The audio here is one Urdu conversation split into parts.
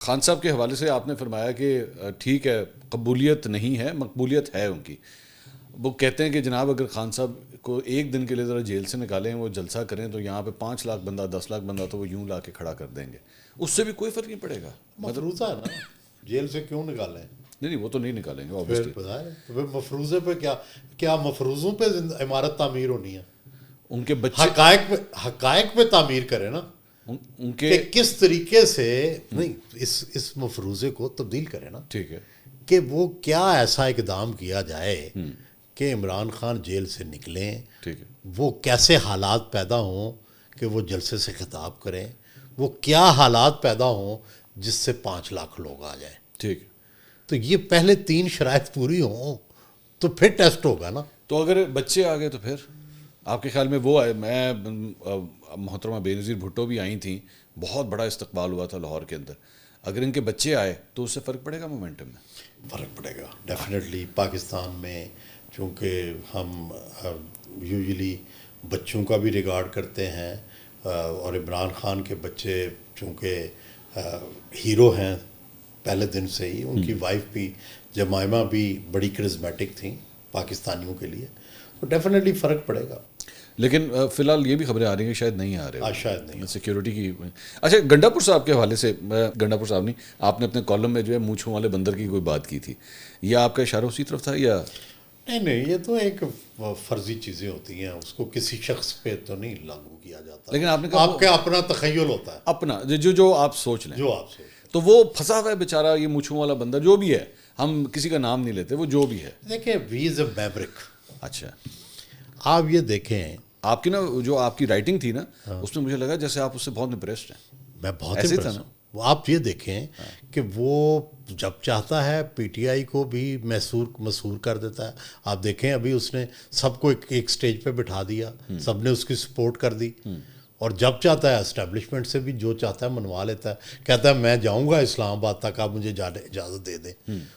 خان صاحب کے حوالے سے آپ نے فرمایا کہ ٹھیک ہے قبولیت نہیں ہے مقبولیت ہے ان کی. وہ کہتے ہیں کہ جناب اگر خان صاحب کو ایک دن کے لیے ذرا جیل سے نکالیں وہ جلسہ کریں تو یہاں پہ 5 لاکھ بندہ 10 لاکھ بندہ تو وہ یوں لا کے کھڑا کر دیں گے, اس سے بھی کوئی فرق نہیں پڑے گا. مفروضہ ہے نا, جیل سے کیوں نکالیں؟ نہیں وہ تو نہیں نکالیں گے پھر obviously. پھر مفروضے پہ کیا مفروضوں پہ عمارت تعمیر ہونی ہے؟ ان کے بچے حقائق پہ تعمیر کرے نا, ان کے کہ کس طریقے سے نہیں اس مفروضے کو تبدیل کرے نا, ٹھیک ہے کہ وہ کیا ایسا اقدام کیا جائے کہ عمران خان جیل سے نکلیں, ٹھیک ہے وہ کیسے حالات پیدا ہوں کہ وہ جلسے سے خطاب کریں, وہ کیا حالات پیدا ہوں جس سے 5 لاکھ لوگ آ جائیں. ٹھیک ہے. تو یہ پہلے 3 شرائط پوری ہوں تو پھر ٹیسٹ ہوگا نا. تو اگر بچے آ گئے تو پھر آپ کے خیال میں وہ ہے؟ میں محترمہ بے نظیر بھٹو بھی آئی تھیں, بہت بڑا استقبال ہوا تھا لاہور کے اندر. اگر ان کے بچے آئے تو اس سے فرق پڑے گا مومنٹم میں؟ فرق پڑے گا ڈیفینیٹلی. پاکستان میں چونکہ ہم یوزلی بچوں کا بھی ریگارڈ کرتے ہیں, اور عمران خان کے بچے چونکہ ہیرو ہیں پہلے دن سے ہی, ان کی وائف بھی جمائمہ بھی بڑی کرزمیٹک تھیں پاکستانیوں کے لیے, تو ڈیفینیٹلی فرق پڑے گا. لیکن فی الحال یہ بھی خبریں آ رہی ہیں شاید نہیں آ رہے, شاید نہیں سیکیورٹی کی. اچھا گنڈا پور صاحب کے حوالے سے, گنڈا پور صاحب نہیں, آپ نے اپنے کالم میں جو ہے مونچھوں والے بندر کی کوئی بات کی تھی, یہ آپ کا اشارہ اسی طرف تھا یا نہیں؟ یہ تو ایک فرضی چیزیں ہوتی ہیں, اس کو کسی شخص پہ تو نہیں لاگو کیا جاتا. لیکن آپ نے کہا آپ کا اپنا تخیل ہوتا ہے, اپنا جو آپ سوچ لیں, جو آپ سوچ. تو وہ پھنسا ہوا ہے بیچارہ یہ مونچھوں والا بندر جو بھی ہے, ہم کسی کا نام نہیں لیتے, وہ جو بھی ہے. دیکھیں وی از اے میوریک. اچھا آپ یہ دیکھیں, آپ کی نا جو آپ کی رائٹنگ تھی نا, اس میں مجھے لگا جیسے آپ اس سے بہت امپریسڈ ہیں. میں بہت ایسے امپریس ہوں. آپ یہ دیکھیں کہ وہ جب چاہتا ہے پی ٹی آئی کو بھی مسحور کر دیتا ہے. آپ دیکھیں ابھی اس نے سب کو ایک سٹیج پہ بٹھا دیا, سب نے اس کی سپورٹ کر دی, اور جب چاہتا ہے اسٹیبلشمنٹ سے بھی جو چاہتا ہے منوا لیتا ہے. کہتا ہے میں جاؤں گا اسلام آباد تک, آپ مجھے اجازت دے دیں,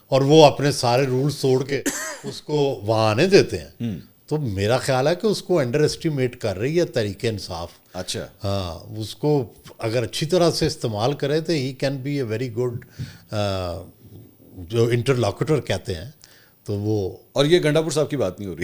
اور وہ اپنے سارے رولز توڑ کے اس کو وہاں آنے دیتے ہیں. تو میرا خیال ہے کہ اس کو انڈر اسٹیمیٹ کر رہی ہے تحریک انصاف. اچھا ہاں, اس کو اگر اچھی طرح سے استعمال کرے تو ہی can be a very good جو انٹرلاکوٹر کہتے ہیں. تو وہ اور یہ گنڈا پور صاحب کی بات نہیں ہو رہی